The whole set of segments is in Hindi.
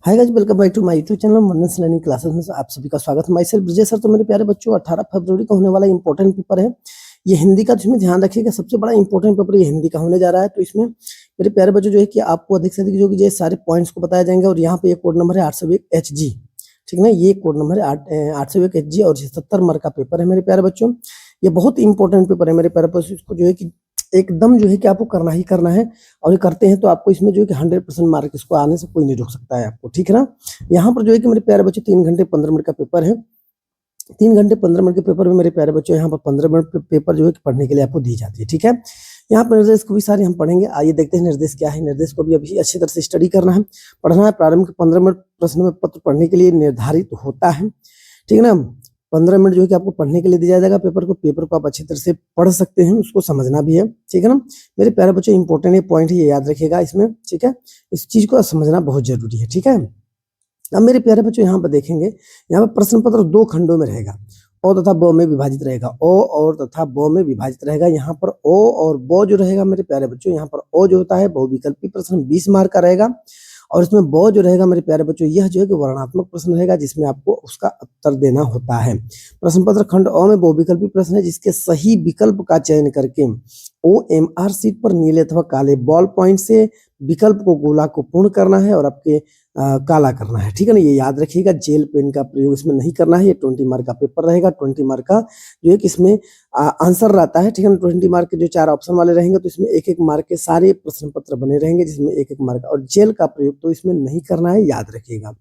Hi guys, welcome back to my YouTube channel Vandan learning classes में आप सभी का स्वागत है। Myself Brajesh sir. तो मेरे प्यारे बच्चों, 18 फरवरी को होने वाला इंपॉर्टेंट पेपर है ये हिंदी का। तो इसमें ध्यान रखिएगा, सबसे बड़ा इंपॉर्टेंट पेपर ये हिंदी का होने जा रहा है। तो इसमें मेरे प्यारे बच्चों जो है कि आपको अधिक से अधिक जो कि ये सारे पॉइंट्स को बताया जाएंगे। और यहाँ पे एक कोड नंबर है 801HG, ठीक है ना। ये कोड नंबर है 801HG और 70 मार्क का पेपर है मेरे प्यारे बच्चों। ये बहुत इंपॉर्टेंट पेपर है मेरे प्यारे बच्चों। इसको जो है कि एकदम जो है कि आपको करना ही करना है, और ये करते हैं तो आपको इसमें जो है कि 100% मार्क इसको आने से कोई नहीं रोक सकता है आपको, ठीक है ना। यहाँ पर जो है कि मेरे प्यारे बच्चे 3 घंटे 15 मिनट का पेपर है। 3 घंटे 15 मिनट के पेपर में मेरे प्यारे बच्चों यहाँ पर 15 मिनट पेपर जो है कि पढ़ने के लिए आपको दी जाती है, ठीक है। यहाँ पर निर्देश को भी सारे हम पढ़ेंगे। आइए देखते हैं निर्देश क्या है। निर्देश को भी अभी अच्छी तरह से स्टडी करना है, पढ़ना है। प्रारंभ के 15 मिनट प्रश्न में पत्र पढ़ने के लिए निर्धारित होता है, ठीक है ना। 15 मिनट जो है कि आपको पढ़ने के लिए दिया जाएगा पेपर को आप अच्छी तरह से पढ़ सकते हैं, उसको समझना भी है, ठीक है ना। मेरे प्यारे बच्चों, इंपॉर्टेंट ये पॉइंट है, ये याद रखिएगा इसमें, ठीक है। इस चीज को समझना बहुत जरूरी है, ठीक है। अब मेरे प्यारे बच्चों यहाँ पर देखेंगे, यहाँ पर प्रश्न पत्र 2 खंडों में रहेगा। ओ तथा ब में विभाजित रहेगा। ओ और तथा ब में विभाजित रहेगा। यहाँ पर ओ और ब जो रहेगा मेरे प्यारे बच्चों, यहाँ पर ओ जो होता है बहुविकल्पी प्रश्न 20 मार्क का रहेगा। और इसमें ब जो रहेगा मेरे प्यारे बच्चों, यह जो है कि वर्णनात्मक प्रश्न रहेगा, जिसमें आपको उसका उत्तर देना होता है। प्रश्न पत्र खंड अ में बहुविकल्पी प्रश्न है, जिसके सही विकल्प का चयन करके OMR शीट पर नीले अथवा काले बॉल पॉइंट से विकल्प को गोला को पूर्ण करना है और आपके काला करना है, ठीक है ना। ये याद रखिएगा, जेल पेन का प्रयोग इसमें नहीं करना है। ये 20 मार्क का पेपर रहेगा। 20 मार्क का जो है कि इसमें आंसर रहता है, ठीक है ना। 20 मार्क के जो 4 ऑप्शन वाले रहेंगे, तो इसमें 1-1 मार्क के सारे प्रश्न पत्र बने रहेंगे, जिसमें 1-1 मार्क। और जेल का प्रयोग तो इसमें नहीं करना है, याद रखिएगा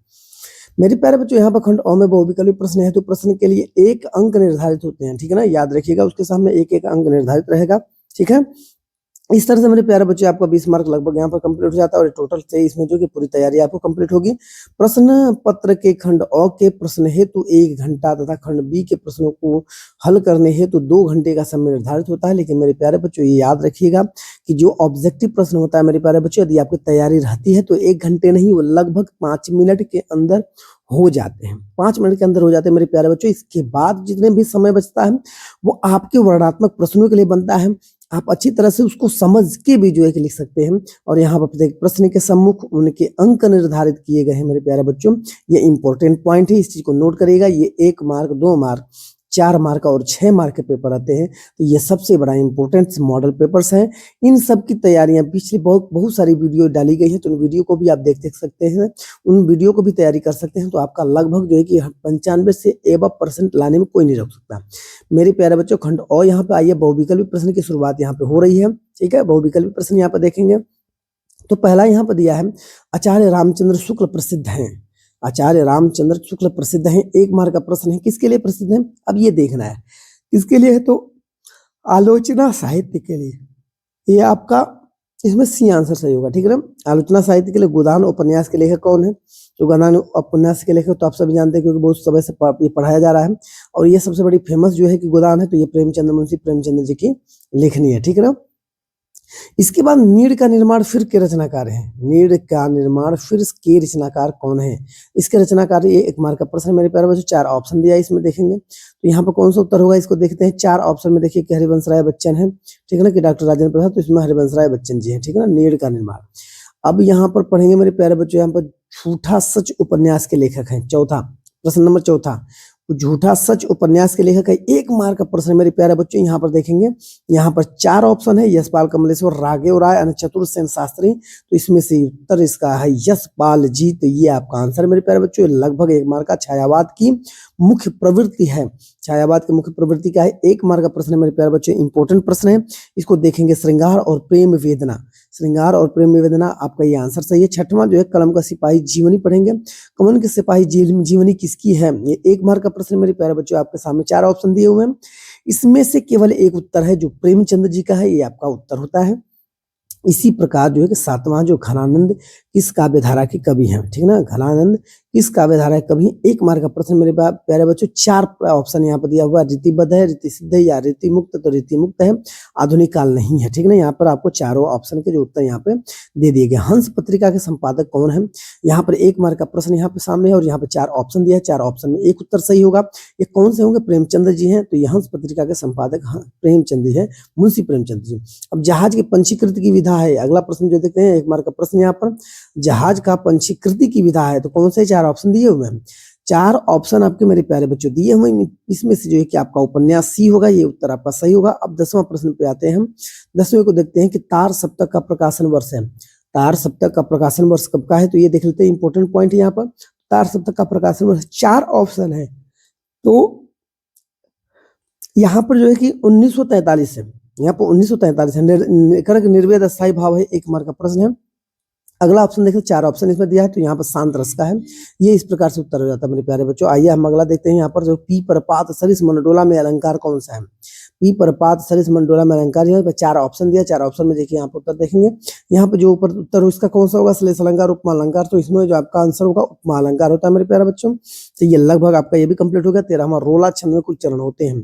मेरे प्यारे बच्चों। यहाँ पर खंड अ में बहुविकल्पी प्रश्न है, तो प्रश्न के लिए 1 अंक निर्धारित होते हैं, ठीक है ना। याद रखिएगा, उसके सामने 1-1 अंक निर्धारित रहेगा, ठीक है। इस तरह से मेरे प्यारे बच्चे आपका 20 मार्क लगभग यहाँ पर कंप्लीट हो जाता है। और टोटल से इसमें जो कि पूरी तैयारी आपको कंप्लीट होगी। प्रश्न पत्र के खंड अ के प्रश्न हेतु 1 घंटा तथा खंड बी के प्रश्नों को हल करने हेतु 2 घंटे का समय निर्धारित होता है। लेकिन मेरे प्यारे बच्चों, ये याद रखिएगा कि जो ऑब्जेक्टिव प्रश्न होता है मेरे प्यारे बच्चों, यदि आपकी तैयारी रहती है तो 1 घंटे नहीं, वो लगभग 5 मिनट के अंदर हो जाते हैं। 5 मिनट के अंदर हो जाते हैं मेरे प्यारे बच्चों। इसके बाद जितने भी समय बचता है वो आपके वर्णनात्मक प्रश्नों के लिए बनता है। आप अच्छी तरह से उसको समझ के भी जो है कि लिख सकते हैं। और यहाँ पर प्रश्न के सम्मुख उनके अंक निर्धारित किए गए हैं मेरे प्यारे बच्चों। ये इंपॉर्टेंट पॉइंट है, इस चीज को नोट करिएगा। ये 1 मार्क, 2 मार्क, 4 मार्क और 6 मार्क के पेपर आते हैं। तो ये सबसे बड़ा इंपॉर्टेंट मॉडल पेपर्स हैं। इन सब की तैयारियां पिछले बहुत सारी वीडियो डाली गई है, तो उन वीडियो को भी आप देख सकते हैं। उन वीडियो को भी तैयारी कर सकते हैं। तो आपका लगभग जो है कि 95 से % लाने में कोई नहीं रोक सकता। मेरे प्यारे बच्चों, खंड अ यहाँ पे आइए, बहुविकल्पी प्रश्न की शुरुआत यहाँ पे हो रही है, ठीक है। बहुविकल्पी प्रश्न यहाँ पे देखेंगे तो पहला यहाँ पर दिया है, आचार्य रामचंद्र शुक्ल प्रसिद्ध हैं। आचार्य रामचंद्र शुक्ल प्रसिद्ध हैं, 1 मार्क का प्रश्न है। किसके लिए प्रसिद्ध है, अब ये देखना है किसके लिए है। तो आलोचना साहित्य के लिए, ये आपका इसमें सी आंसर सही होगा, ठीक है ना। आलोचना साहित्य के लिए गोदान उपन्यास के लेखक कौन है, तो गोदान उपन्यास के लेखक तो आप सभी जानते हैं, क्योंकि बहुत समय से ये पढ़ाया जा रहा है। और ये सबसे बड़ी फेमस जो है कि गोदान है, तो ये प्रेमचंद, मुंशी प्रेमचंद जी की लेखनी है, ठीक है ना। इसके बाद नीड़ का निर्माण फिर के रचनाकार हैं। नीड़ का निर्माण फिर के रचनाकार कौन है, इसके रचनाकार, ये 1 मार्क का प्रश्न है मेरे प्यारे बच्चों। 4 ऑप्शन दिया है इसमें, देखेंगे तो यहाँ पर कौन सा उत्तर होगा, इसको देखते हैं। 4 ऑप्शन में देखिए कि हरिवंश राय बच्चन है, ठीक है ना, कि डॉक्टर राजेंद्र प्रसाद, तो इसमें हरिवंश राय बच्चन जी है, ठीक है ना। नीड़ का निर्माण। अब यहाँ पर पढ़ेंगे मेरे प्यारे बच्चों, यहाँ पर झूठा सच उपन्यास के लेखक हैं। चौथा प्रश्न नंबर 4, झूठा सच उपन्यास के लेखक है। 1 मार्क का प्रश्न मेरे प्यारे बच्चों। यहाँ पर देखेंगे, यहाँ पर 4 ऑप्शन है, यशपाल कमलेश्वर, राघव राय, चतुर सेन शास्त्री। तो इसमें से उत्तर इसका है यशपाल जी। तो ये आपका आंसर मेरे प्यारे बच्चों। लगभग 1 मार्क का छायावाद की मुख्य प्रवृत्ति है। छायावाद की मुख्य प्रवृत्ति क्या है, 1 मार्क का प्रश्न है मेरे प्यारे बच्चों। इंपॉर्टेंट प्रश्न है, इसको देखेंगे। श्रृंगार और प्रेम वेदना, श्रृंगार और प्रेम वेदना, आपका ये आंसर सही है। 6वां जो है, कलम का सिपाही जीवनी पढ़ेंगे। कमल के सिपाही जीवनी किसकी है, ये 1 मार्क का प्रश्न मेरे प्यारे बच्चों। आपके सामने 4 ऑप्शन दिए हुए हैं, इसमें से केवल एक उत्तर है जो प्रेमचंद जी का है, ये आपका उत्तर होता है। इसी प्रकार जो है कि 7वां जो घनानंद किस काव्य धारा के कवि हैं, ठीक है ना। घनानंद किस काव्य धारा है कवि? 1 मार्क का प्रश्न मेरे प्यारे बच्चों। 4 ऑप्शन यहाँ पर दिया हुआ है, रीतिबद्ध है, रीति सिद्ध है या रीति मुक्त। तो रीति मुक्त है, आधुनिक काल नहीं है, ठीक है ना। यहाँ पर आपको चारों ऑप्शन के जो उत्तर यहाँ पे दे दिए गए। हंस पत्रिका के संपादक कौन है? यहाँ पर 1 मार्क का प्रश्न यहाँ पे सामने है और यहाँ पे 4 ऑप्शन दिया है। 4 ऑप्शन में एक उत्तर सही होगा। ये कौन से होंगे? प्रेमचंद्र जी हैं। तो ये हंस पत्रिका के संपादक प्रेमचंद जी है, मुंशी प्रेमचंद जी। अब जहाज के पंचीकृत की विधा है, अगला प्रश्न जो देखते हैं 1 मार्क का प्रश्न यहाँ पर। जहाज का पंचीकृति की विधा है तो कौन से 4 ऑप्शन दिए हुए हैं? 4 ऑप्शन आपके मेरे प्यारे बच्चों दिए हुए हैं। इसमें से जो है कि आपका उपन्यास सी होगा, ये उत्तर आपका सही होगा। अब 10वां प्रश्न पे आते हैं हम। 10वें को देखते हैं कि तार सप्तक का प्रकाशन वर्ष है। तार सप्तक का प्रकाशन वर्ष कब का है? तो ये देख लेते हैं, इंपॉर्टेंट पॉइंट है यहाँ पर। तार सप्तक का प्रकाशन वर्ष 4 ऑप्शन है, तो यहाँ पर जो है कि 1943 है। यहाँ पर 1943 है। करक निर्वेद अस्थायी भाव है, 1 मार्क का प्रश्न है। अगला ऑप्शन देखिए, 4 ऑप्शन इसमें दिया है, तो यहाँ पर शांत रस का है। ये इस प्रकार से उत्तर हो जाता है मेरे प्यारे बच्चों। आइए हम अगला देखते हैं। यहाँ पर जो पी प्रपात सरिस मंडोला में अलंकार कौन सा है? पी प्रपात सरिस मंडोला में अलंकार है। 4 ऑप्शन दिया, 4 ऑप्शन में देखिए यहाँ पर उत्तर देखेंगे। यहाँ पर जो ऊपर उत्तर हो इसका कौन सा होगा? श्लेष अलंकार, उपमा अलंकार। तो इसमें जो आपका आंसर होगा उपमा अलंकार होता है मेरे प्यारे बच्चों। तो ये लगभग आपका ये भी कंप्लीट हो गया। 13वां रोला छंद में कुछ चरण होते हैं।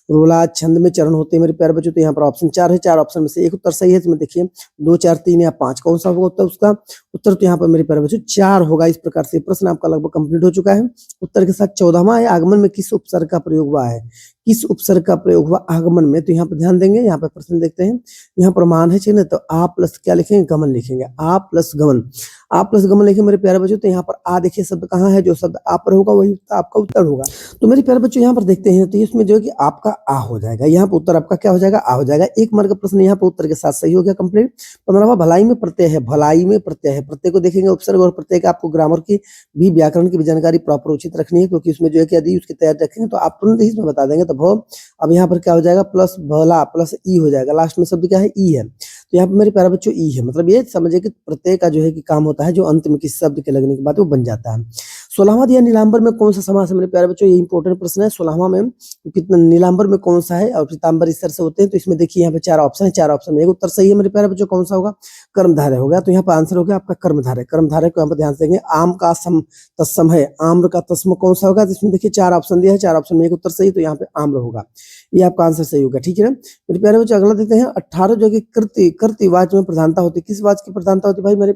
रोला छंद में चरण होते हैं मेरे प्यारे बच्चों। तो यहाँ पर ऑप्शन 4 है, 4 ऑप्शन में से एक उत्तर सही है। इसमें देखिए 2, 4, 3 या 5 कौन सा होगा उत्तर? उसका उत्तर तो यहाँ पर मेरे प्यारे बच्चों 4 होगा। इस प्रकार से प्रश्न आपका लगभग कंप्लीट हो चुका है। उत्तर के साथ 14वां है, आगमन में किस उपसर्ग का प्रयोग हुआ है? किस उपसर्ग का प्रयोग हुआ आगमन में? तो यहाँ पर ध्यान देंगे, यहाँ पर प्रश्न देखते हैं। यहाँ पर मान है चिन्ह, तो आ प्लस क्या लिखेंगे? गमन लिखेंगे। आ प्लस गमन, आ प्लस गमन लिखे मेरे प्यारे बच्चों। तो यहाँ पर आ देखिए शब्द कहाँ है? जो शब्द आ पर होगा वही आपका उत्तर होगा। तो मेरे प्यारे बच्चों यहाँ पर देखते हैं, तो इसमें जो है कि आपका आ हो जाएगा। यहाँ पर उत्तर आपका क्या हो जाएगा? आ हो जाएगा। 1 मार्क का प्रश्न यहाँ पर उत्तर के साथ सही हो गया कंप्लीट। 15वां भलाई में प्रत्यय है। भलाई में प्रत्यय है, प्रत्यय को देखेंगे उपसर्ग और प्रत्यय का आपको ग्रामर की भी, व्याकरण की भी जानकारी प्रॉपर उचित रखनी है, क्योंकि उसमें जो है कि यदि उसकी तैयारी रखेंगे तो आप तुरंत ही इसमें बता देंगे। तो भव, अब यहाँ पर क्या हो जाएगा? प्लस भला प्लस ई हो जाएगा। लास्ट में शब्द क्या है? ई है। तो यहाँ पर मेरे प्यारे बच्चों ई है, मतलब ये समझिए कि प्रत्यय का जो है कि काम होता है, जो अंत में किसी शब्द के लगने के बाद वो बन जाता है। 16वां दिया नीलांबर में कौन सा समास है मेरे प्यारे बच्चों? ये इंपॉर्टेंट प्रश्न है। 16वां में कितना नीलांबर में कौन सा है? और पीतांबर इस तरह से होते हैं। तो इसमें देखिए यहाँ पे 4 ऑप्शन है, 4 ऑप्शन में एक उत्तर सही है मेरे प्यारे बच्चों। कौन सा होगा? कर्मधारय हो गया। तो यहाँ पर आंसर हो गया आपका कर्मधारय। कर्मधारय को यहाँ पर ध्यान से देंगे। आम का सम तत्सम है, आम्र का तस्म कौन सा होगा? तो इसमें देखिए 4 ऑप्शन दिया है, 4 ऑप्शन में एक उत्तर सही, तो यहाँ पे आम्र होगा। ये आपका आंसर सही होगा, ठीक है ना मेरे प्यारे बच्चों। अगला देखते हैं 18 जो कि कृति वाच्य में प्रधानता होती है। किस वाच्य की प्रधानता होती है भाई मेरे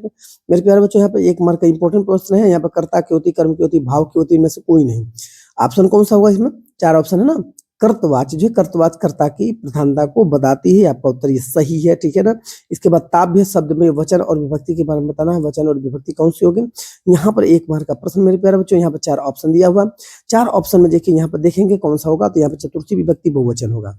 प्यारे बच्चों? यहाँ पे 1 मार्क का इंपॉर्टेंट प्रश्न है। यहाँ पे कर्ता की होती, कर्म की होती, भाव की होती, इनमें से कोई नहीं। ऑप्शन कौन सा होगा इसमें? 4 ऑप्शन है ना। कर्तवाच्य, जो कर्तवाच्य कर्ता की प्रधानता को बताती है। आपका उत्तर ये सही है, ठीक है ना। इसके बाद ताभ्य शब्द में वचन और विभक्ति के बारे में बताना है। वचन और विभक्ति कौन सी होगी? यहाँ पर 1 मार्क का प्रश्न मेरे प्यारे बच्चों। यहाँ पर 4 ऑप्शन दिया हुआ। 4 ऑप्शन में देखिए, यहाँ पर देखेंगे कौन सा होगा। तो यहाँ पर चतुर्थी विभक्ति बहुवचन होगा।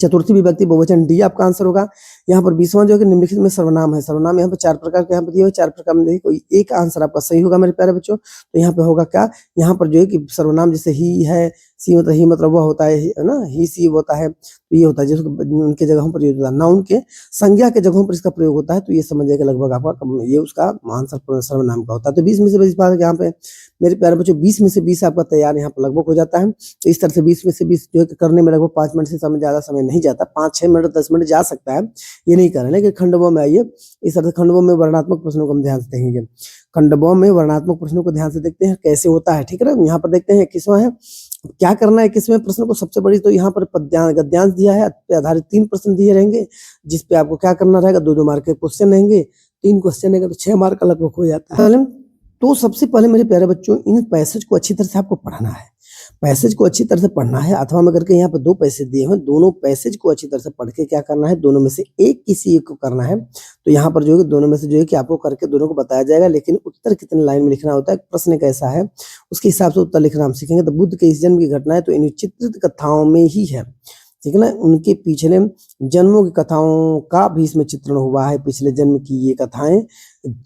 चतुर्थी विभक्ति बहुवचन डी आपका आंसर होगा। यहाँ पर 20वां जो है कि निम्नलिखित में सर्वनाम है। सर्वनाम यहाँ पर 4 प्रकार के यहाँ पर दिए हुए, 4 प्रकार में देखिए कोई एक आंसर आपका सही होगा मेरे प्यारे बच्चों। तो यहाँ पे होगा क्या? यहाँ पर जो है कि सर्वनाम जैसे ही है, सी मतलब ही मतलब वह होता है ना, ही सी होता है, तो ये होता है जिसको उनके जगहों पर यूज होता है। नाउन के संज्ञा के जगहों पर इसका प्रयोग होता है। तो ये समझ जाएगा लगभग आपका ये उसका आंसर सर्वनाम का होता है। तो 20 में से 20 बात यहाँ पे मेरे प्यारे बच्चों 20 में से 20 आपका तैयार यहाँ पर लगभग हो जाता है। तो इस तरह से 20 में से 20 जो है करने में लगभग 5 मिनट से समय ज्यादा समय नहीं जाता। 5-6 मिनट 10 मिनट जा सकता है, ये नहीं कर रहे। लेकिन खंडों में आइए, इस तरह से खंडों में वर्णात्मक प्रश्नों को हम ध्यान से देखेंगे। खंडों में वर्णात्मक प्रश्नों को ध्यान से देखते हैं कैसे होता है, ठीक है ना। यहाँ पर देखते हैं 21वां है, क्या करना है 21वें प्रश्न को। सबसे बड़ी तो यहाँ पर पद्यांश गद्यांश दिया है, आधारित 3 प्रश्न दिए रहेंगे, जिसपे आपको क्या करना रहेगा, 2-2 मार्क के क्वेश्चन रहेंगे। 3 क्वेश्चन रहेगा तो 6 मार्क का लगभग हो जाता है। तो सबसे पहले मेरे प्यारे बच्चों इन पैसेज को अच्छी तरह से आपको पढ़ना है। पैसेज को अच्छी तरह से पढ़ना है। अथवा में करके यहाँ पर 2 पैसेज दिए हैं, दोनों पैसेज को अच्छी तरह से पढ़ के क्या करना है, दोनों में से एक किसी एक को करना है। तो यहाँ पर जो है दोनों में से जो है कि आपको करके दोनों को बताया जाएगा, लेकिन उत्तर कितने लाइन में लिखना होता है, प्रश्न कैसा है, उसके हिसाब से उत्तर लिखना हम सीखेंगे। तो बुद्ध के इस जन्म की घटना है तो इन चित्रित कथाओं में ही है, ठीक है ना। उनके पिछले जन्मों की कथाओं का भी इसमें चित्रण हुआ है। पिछले जन्म की ये कथाएं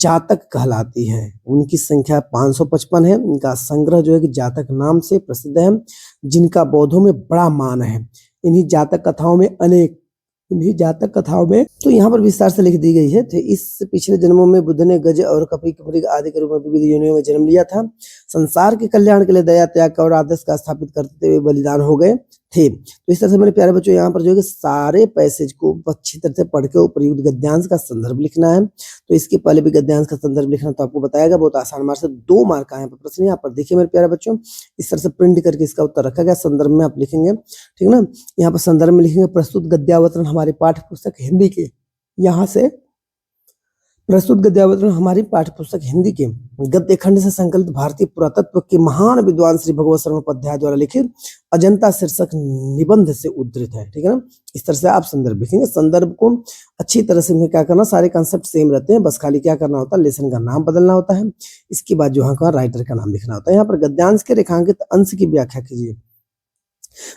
जातक कहलाती हैं। उनकी संख्या 555 है। इनका संग्रह जो है कि जातक नाम से प्रसिद्ध है, जिनका बौद्धों में बड़ा मान है। इन्हीं जातक कथाओं में तो यहाँ पर विस्तार से लिख दी गई है। तो इस पिछले जन्मों में बुद्ध ने गज और कपि मृग आदि के रूप में विविध योनियों में जन्म लिया था। संसार के कल्याण के लिए दया त्याग और आदर्श का स्थापित करते हुए बलिदान हो गए थे। तो इस तरह से मेरे प्यारे बच्चों यहाँ पर जो है कि सारे पैसेज को अच्छी तरह से पढ़ के उपयुक्त गद्यांश का संदर्भ लिखना है। तो इसके पहले भी गद्यांश का संदर्भ लिखना तो आपको बताएगा, बहुत आसान मार्क्स से 2 मार्क का यहाँ पर प्रश्न। यहाँ पर देखिए मेरे प्यारे बच्चों, इस तरह से प्रिंट करके इसका उत्तर रखा गया, संदर्भ में आप लिखेंगे, ठीक ना। यहाँ पर संदर्भ में लिखेंगे प्रस्तुत गद्यावतरण हमारे पाठ्य पुस्तक हिंदी के, यहाँ से प्रस्तुत गद्यावतरण हमारी पाठ्यपुस्तक हिंदी के गद्य खंड से संकलित भारतीय पुरातत्व के महान विद्वान श्री भगवत शरण उपाध्याय द्वारा लिखित अजंता शीर्षक निबंध से उद्धृत है, ठीक है ना। इस तरह से आप संदर्भ लिखेंगे। संदर्भ को अच्छी तरह से क्या करना, सारे कंसेप्ट सेम रहते हैं, बस खाली क्या करना होता है, लेसन का नाम बदलना होता है। इसके बाद जो यहाँ का राइटर का नाम लिखना होता है। यहाँ पर गद्यांश के रेखांकित अंश की व्याख्या कीजिए।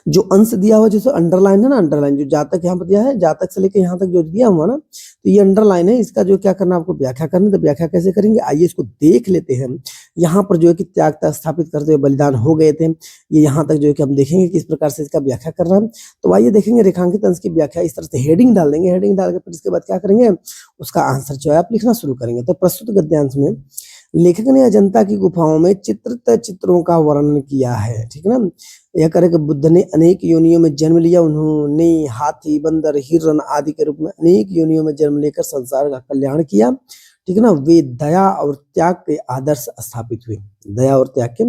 जो अंश दिया हुआ जैसे अंडरलाइन है ना, अंडरलाइन जो जातक यहाँ पर दिया है, जातक से लेकर यहाँ तक जो दिया हुआ ना, तो ये अंडरलाइन है, इसका जो क्या करना आपको व्याख्या करनी। तो व्याख्या कैसे करेंगे, आइए इसको देख लेते हैं। यहाँ पर जो है कि त्याग तक स्थापित करते हुए बलिदान हो गए थे, ये यहाँ तक जो है कि हम देखेंगे किस प्रकार से इसका व्याख्या करना है। तो आइए देखेंगे रेखांकित अंश की व्याख्या। इस तरह से हेडिंग डाल देंगे, हेडिंग डाल के फिर इसके बाद क्या करेंगे, उसका आंसर जो है आप लिखना शुरू करेंगे। तो प्रस्तुत गद्यांश में लेखक ने अजंता की गुफाओं में चित्रित चित्रों का वर्णन किया है, ठीक है ना। यह करे कि बुद्ध ने अनेक योनियों में जन्म लिया, उन्होंने हाथी, बंदर, हिरण आदि के रूप में अनेक योनियों में जन्म लेकर संसार का कल्याण किया, ठीक है ना। वे दया और त्याग के आदर्श स्थापित हुए, दया और त्याग के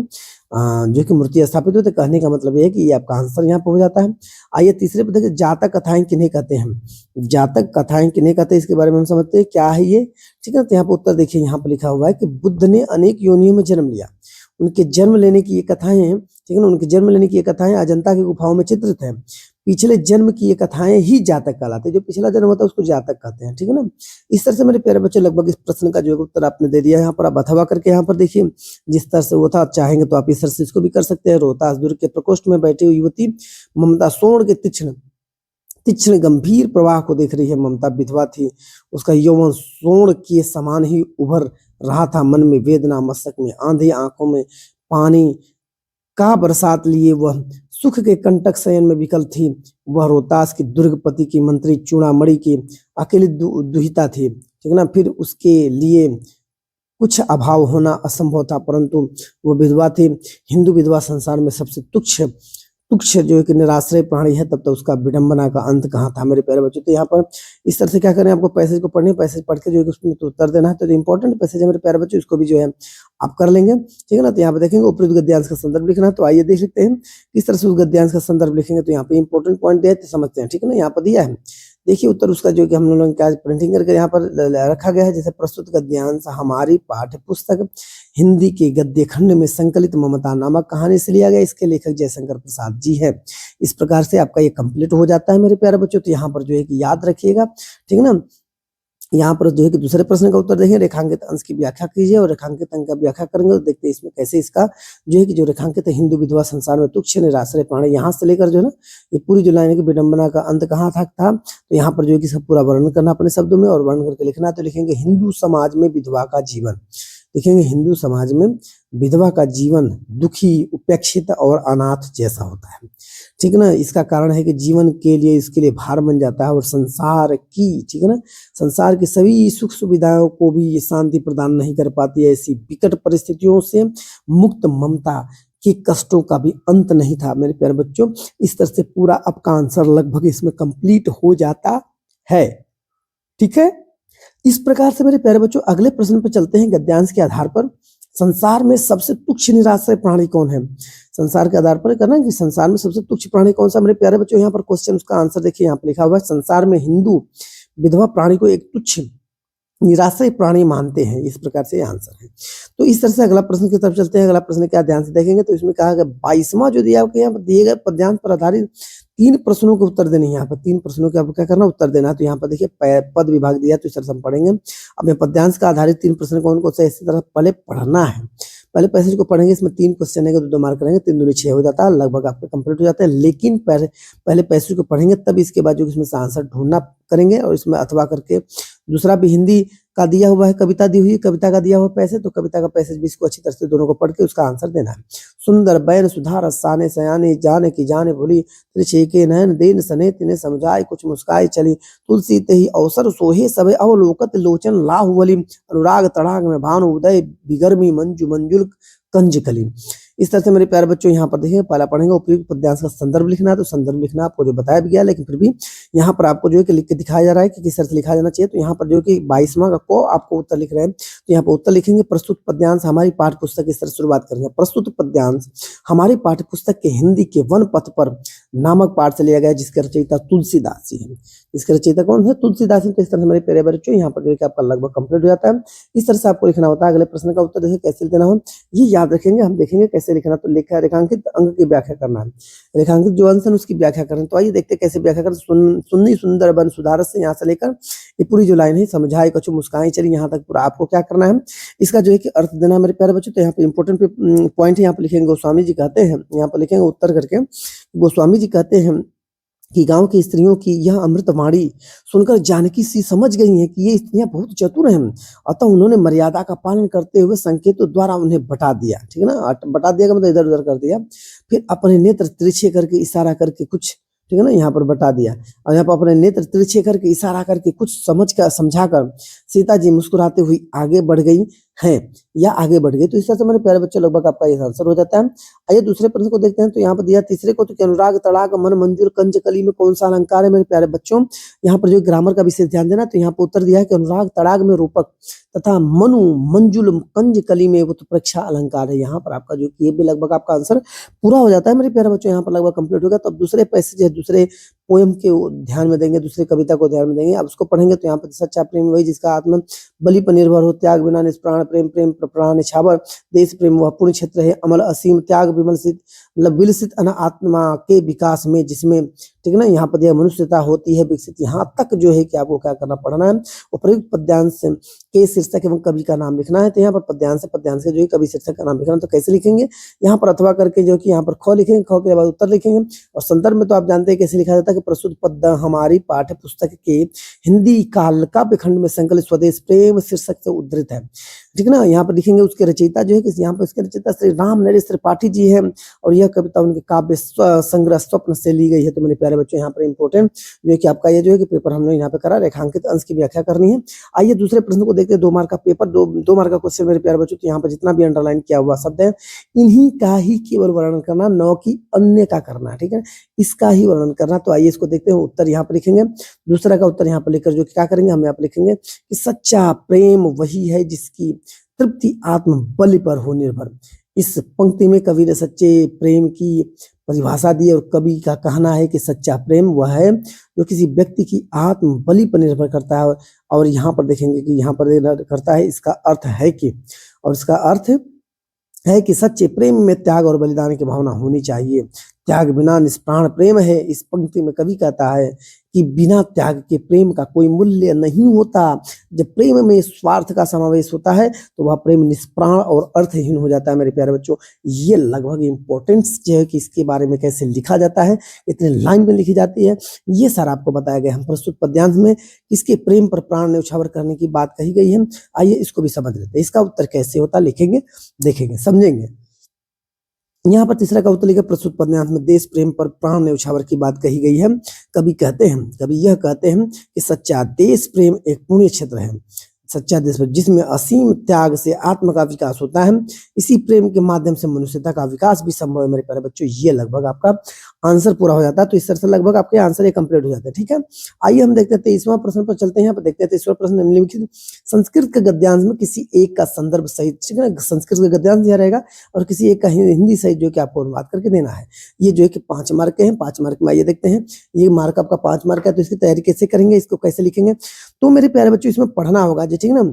जो कि मूर्ति स्थापित हुए। तो कहने का मतलब यह है कि ये आपका आंसर यहाँ पर हो जाता है। आइए तीसरे पर देखिए, जातक कथाएं किन्हें कहते हैं। जातक कथाएं किन्हें कहते हैं, इसके बारे में हम समझते हैं क्या है ये, ठीक है। तो यहाँ पर उत्तर देखिए, यहाँ पर लिखा हुआ है कि बुद्ध ने अनेक योनियों में जन्म लिया, उनके जन्म लेने की ये कथाएं हैं, ठीक है ना। उनके जन्म लेने की ये कथाएं अजंता की गुफाओं में चित्रित है। पिछले जन्म की ये कथाएं ही जातक कहलाते हैं, जो पिछला जन्म होता है उसको जातक कहते हैं, ठीक है ना। इस तरह से मेरे प्यारे बच्चे लगभग इस प्रश्न का जो उत्तर आपने दे दिया। यहाँ पर आप अथवा करके यहाँ पर देखिए, जिस तरह से वो था, चाहेंगे तो आप इस तरह से इसको भी कर सकते हैं। रोहतास दुर्ग के प्रकोष्ठ में बैठी हुई युवती ममता स्वर्ण के तीक्ष्ण गंभीर प्रवाह को देख रही है। ममता विधवा थी, उसका यौवन स्वर्ण के समान ही उभर रहा था। मन में वेदना, मस्तक में आंधी, आंखों में पानी का बरसात लिए वह सुख के कंटक शयन में विकल थी। वह रोहतास की दुर्गपति की मंत्री चूड़ामणि की अकेली दुहिता थी, ठीक है ना। फिर उसके लिए कुछ अभाव होना असंभव था, परंतु वो विधवा थी। हिंदू विधवा संसार में सबसे तुच्छ जो है कि निराश्रय प्राणी है, तब तक उसका विडंबना का अंत कहाँ था मेरे प्यारे बच्चों। तो यहाँ पर इस तरह से क्या करें, आपको पैसेज को पढ़ने, पैसेज पढ़ के जो है उसमें तो उत्तर देना है। तो इंपॉर्टेंट पैसेज है मेरे प्यारे बच्चों, इसको भी जो है आप कर लेंगे, ठीक है ना। तो यहाँ पे देखेंगे उपयुक्त गद्यांश का संदर्भ लिखना है। तो आइए देख लेते हैं किस तरह से उस गद्यांश का संदर्भ लिखेंगे। तो यहाँ पे इंपॉर्टेंट पॉइंट दिया है, तो समझते हैं, ठीक है ना। यहाँ पर दिया है, देखिए उत्तर उसका जो कि हम लोगों ने क्या प्रिंटिंग करके यहाँ पर रखा गया है। जैसे प्रस्तुत गद्यांश हमारी पाठ्य पुस्तक हिंदी के गद्य खंड में संकलित ममता नामक कहानी से लिया गया, इसके लेखक जयशंकर प्रसाद जी है। इस प्रकार से आपका ये कंप्लीट हो जाता है मेरे प्यारे बच्चों। तो यहाँ पर जो है कि याद रखिएगा, ठीक है ना। यहाँ पर जो है कि दूसरे प्रश्न का उत्तर देखें, रेखांकित अंश की व्याख्या कीजिए, और रेखांकित अंक का व्याख्या करेंगे तो देखते हैं इसमें कैसे इसका जो है कि जो रेखांकित हिंदू विधवा संसार में तुच्छ निराश्रय प्राणी, यहाँ से लेकर जो है ना ये पूरी जो लाइन की विडंबना का अंत कहाँ था तो यहाँ पर जो है कि सब पूरा वर्णन करना अपने शब्दों में और वर्णन करके लिखना। तो लिखेंगे हिंदू समाज में विधवा का जीवन, लिखेंगे हिंदू समाज में विधवा का जीवन दुखी, उपेक्षित और अनाथ जैसा होता है, ठीक है ना। इसका कारण है कि जीवन के लिए इसके लिए भार बन जाता है, और संसार की, ठीक है ना, संसार की सभी सुख सुविधाओं को भी ये शांति प्रदान नहीं कर पाती है। ऐसी विकट परिस्थितियों से मुक्त ममता के कष्टों का भी अंत नहीं था मेरे प्यारे बच्चों। इस तरह से पूरा आपका आंसर लगभग इसमें कंप्लीट हो जाता है, ठीक है। इस प्रकार से मेरे प्यारे बच्चों अगले प्रश्न पर चलते हैं। गद्यांश के आधार पर संसार में सबसे तुच्छ निराश्रय प्राणी कौन है। संसार के आधार पर करना कि संसार में सबसे तुच्छ प्राणी कौन सा मेरे प्यारे बच्चों। यहाँ पर क्वेश्चन उसका आंसर देखिए, यहाँ पर लिखा हुआ है संसार में हिंदू विधवा प्राणी को एक तुच्छ निराश्रय प्राणी मानते हैं। इस प्रकार से आंसर है। तो इस तरह से अगला प्रश्न की तरफ चलते हैं। अगला प्रश्न क्या ध्यान से देखेंगे तो इसमें कहा गया 22वां जो दिया यहाँ पर दिए गए पद्यांश पर आधारित 3 प्रश्नों के उत्तर देने। यहाँ पर 3 प्रश्नों के आपको क्या करना, उत्तर देना। तो यहाँ पर देखिए पद विभाग दिया, तो इस तरह से हम पढ़ेंगे। अब मैं पद्यांश का आधारित 3 प्रश्न कौन कौन से इसी तरह पहले पढ़ना है। पहले पैसेज को पढ़ेंगे, इसमें 3 क्वेश्चन है, 2 मार्क करेंगे, 3 दूनी 6 हो जाता है, लगभग आपका कंप्लीट हो जाता है। लेकिन पहले पैसेज को पढ़ेंगे, तब इसके बाद जो इसमें से आंसर ढूंढना करेंगे, और इसमें अथवा करके दूसरा भी हिंदी का दिया हुआ है, कविता दी हुई है, कविता का दिया हुआ पैसे, तो कविता का पैसेज भी इसको अच्छी तरह से दोनों को पढ़ के उसका आंसर देना है। सुंदर बैन सुधार साने सयाने जाने की जाने भूली, त्रिछे के नयन देन सने तिने समझाए कुछ मुस्काए चली, तुलसी ते ही अवसर सोहे सबे अवलोकत लोचन लाहुवली, अनुराग तड़ाग में भानु उदय बिगर्मी मंजू मंजुल कंज कली। इस तरह से मेरे प्यारे बच्चों यहाँ पर देखिए पहला पढ़ेंगे उपयुक्त पद्यांश का संदर्भ लिखना है। तो संदर्भ लिखना आपको जो बताया भी गया, लेकिन फिर भी यहाँ पर आपको जो है कि लिख के दिखाया जा रहा है कि किस तरह से लिखा जाना चाहिए। तो यहाँ पर जो कि 22वां को आपको उत्तर लिख रहे हैं, तो यहाँ पर उत्तर लिखेंगे प्रस्तुत पद्यांश हमारी पाठ्य पुस्तक, इस तरह शुरुआत करेंगे। प्रस्तुत पद्यांश हमारी पाठ्य पुस्तक के हिंदी के वन पथ पर नामक पाठ से लिया गया, जिसके रचयिता तुलसीदास जी हैं। इसके रचयिता कौन है? तुलसीदास जी। तो इस तरह से मेरे प्यारे बच्चों यहाँ पर जो है कि आपका लगभग कंप्लीट हो जाता है। इस तरह से आपको लिखना होता है। अगले प्रश्न का उत्तर देखिए कैसे देना हो, ये याद रखेंगे, हम देखेंगे कैसे लिखना। तो रेखांकित अंक की व्याख्या करना है, रेखांकित जो अंश है उसकी व्याख्या करें। तो आइए देखते हैं कैसे व्याख्या करें। सुन्नी सुंदर बन सुधारस से यहाँ से लेकर ये पूरी जो लाइन है, समझाई कछु मुस्काई चली, यहाँ तक पूरा आपको क्या करना है, इसका जो है कि अर्थ देना है मेरे प्यारे बच्चों। तो यहाँ पे इंपॉर्टेंट पॉइंट है, यहाँ पे लिखेंगे गोस्वामी जी कहते हैं, यहाँ पर लिखेंगे उत्तर करके, गोस्वामी जी कहते हैं कि गांव की स्त्रियों की यह अमृतवाणी सुनकर जानकी सी समझ गई हैं कि ये स्त्रियां बहुत चतुर हैं, अतः उन्होंने मर्यादा का पालन करते हुए संकेतों द्वारा उन्हें बटा दिया। ठीक है ना, बटा दिया का मतलब इधर उधर कर दिया। फिर अपने नेत्र तिरछे करके इशारा करके कुछ, ठीक है ना, यहाँ पर बटा दिया, और यहाँ पर अपने नेत्र तिरछे करके इशारा करके कुछ समझाकर सीता जी मुस्कुराते हुई आगे बढ़ गई हैं या आगे बढ़ गई। तो इस तरह से मेरे प्यारे बच्चे लगभग आपका ये आंसर हो जाता है। आइए दूसरे प्रश्न को देखते हैं। तो यहाँ पर दिया तीसरे को, तो अनुराग तड़ाग मन मंजूर कंज कली में कौन सा अलंकार है मेरे प्यारे बच्चों। यहाँ पर जो ग्रामर का विशेष ध्यान देना। तो यहाँ पर उत्तर दिया है कि अनुराग तड़ाग में रूपक तथा मनु मंजुल कंज कली में उत्प्रेक्षा अलंकार है। यहाँ पर आपका जो कि ये भी लगभग आपका आंसर पूरा हो जाता है मेरे प्यारे बच्चों, यहाँ पर लगभग कंप्लीट होगा। तो अब दूसरे पैसेज है, दूसरे पोएम के ध्यान में देंगे, दूसरी कविता को ध्यान में देंगे। अब उसको पढ़ेंगे। तो यहाँ पर सच्चा प्रेम वही जिसका आत्मा बलि पर निर्भर हो, त्याग बिना निष्प्राण प्रेम, प्रेम प्राण निछावर, देश प्रेम वह पुण्य क्षेत्र है, अमल असीम त्याग विलसित अन आत्मा के विकास में, जिसमें, ठीक है ना, यहाँ पर दिया मनुष्यता होती है विकसित। यहाँ तक जो है कि आपको क्या करना पढ़ना है, उपयुक्त पद्यांश के शीर्षक एवं कवि का नाम लिखना है। तो यहाँ पर पद्यांश के जो है कवि शीर्षक का नाम लिखना है। तो कैसे लिखेंगे, यहाँ पर अथवा करके जो कि यहाँ पर ख लिखेंगे, ख के बाद उत्तर लिखेंगे। और संदर्भ में तो आप जानते हैं कैसे लिखा जाता है कि प्रस्तुत पद हमारी पाठ्य पुस्तक के हिंदी काल काव्य खंड में संकलित स्वदेश प्रेम शीर्षक से उद्धृत है। ठीक है ना, यहाँ पर लिखेंगे उसके रचयिता जो है कि यहाँ पर इसके रचयिता श्री राम नरेश त्रिपाठी जी है, और यह कविता उनके काव्य संग्रह स्वप्न से ली गई है। तो मेरे प्यारे बच्चों यहाँ पर इंपॉर्टेंट जो है कि आपका ये जो है कि पेपर हमने यहाँ पे करा, रेखांकित अंश की व्याख्या करनी है। आइए दूसरे प्रश्न को देखते हैं। 2 मार्क का पेपर, दो मार्क का क्वेश्चन मेरे प्यारे बच्चों। तो यहाँ पर जितना भी अंडरलाइन किया हुआ शब्द है, इन्हीं का ही केवल वर्णन करना, न कि अन्य का करना। ठीक है, इसका ही वर्णन करना। तो आइए इसको देखते हैं। उत्तर यहाँ पर लिखेंगे, दूसरा का उत्तर यहाँ पर लिखकर जो क्या करेंगे, हम यहाँ पर लिखेंगे कि सच्चा प्रेम वही है जिसकी तृप्ति आत्म बलि पर हो निर्भर। इस पंक्ति में कवि ने सच्चे प्रेम की परिभाषा दी, और कवि का कहना है कि सच्चा प्रेम वह है जो किसी व्यक्ति की आत्म बलि पर निर्भर करता है। और यहाँ पर देखेंगे कि यहाँ पर करता है, इसका अर्थ है कि, और इसका अर्थ है कि सच्चे प्रेम में त्याग और बलिदान की भावना होनी चाहिए। त्याग बिना निष्प्राण प्रेम है। इस पंक्ति में कवि कहता है कि बिना त्याग के प्रेम का कोई मूल्य नहीं होता। जब प्रेम में स्वार्थ का समावेश होता है तो वह प्रेम निष्प्राण और अर्थहीन हो जाता है मेरे प्यारे बच्चों। ये लगभग इम्पोर्टेंस जो है कि इसके बारे में कैसे लिखा जाता है, इतने लाइन में लिखी जाती है, ये सारा आपको बताया गया है। प्रस्तुत पद्यांश में किसके प्रेम पर प्राण न्यौछावर करने की बात कही गई है। आइए इसको भी समझ लेते हैं। इसका उत्तर कैसे होता लिखेंगे, देखेंगे, समझेंगे। यहाँ पर तीसरा का उत्तर लिखा, प्रस्तुत पद्यांश में देश प्रेम पर प्राण न्यौछावर की बात कही गई है। कवि यह कहते हैं कि सच्चा देश प्रेम एक पुण्य क्षेत्र है, सच्चा देश प्रेम जिसमें असीम त्याग से आत्म का विकास होता है। इसी प्रेम के माध्यम से मनुष्यता का विकास भी संभव है मेरे प्यारे बच्चों। ये लगभग आपका आंसर पूरा हो जाता है। तो इस तरह से लगभग आपके आंसर ये कंप्लीट हो जाते हैं। ठीक है, आइए हम देखते हैं 23वां प्रश्न पर चलते हैं। यहाँ पर देखते हैं 23वां प्रश्न निम्नलिखित संस्कृत के गद्यांश में किसी एक का संदर्भ सहित, ठीक है ना, संस्कृत का गद्यांश दिया रहेगा और किसी एक का हिंदी सहित जो कि आपको अनुवाद करके देना है। ये जो है कि 5 मार्क के हैं। 5 मार्क में आइए देखते हैं, ये मार्क आपका 5 मार्क है। तो इसकी तैयारी कैसे करेंगे, इसको कैसे लिखेंगे, तो मेरे प्यारे बच्चों इसमें पढ़ना होगा, ठीक है ना,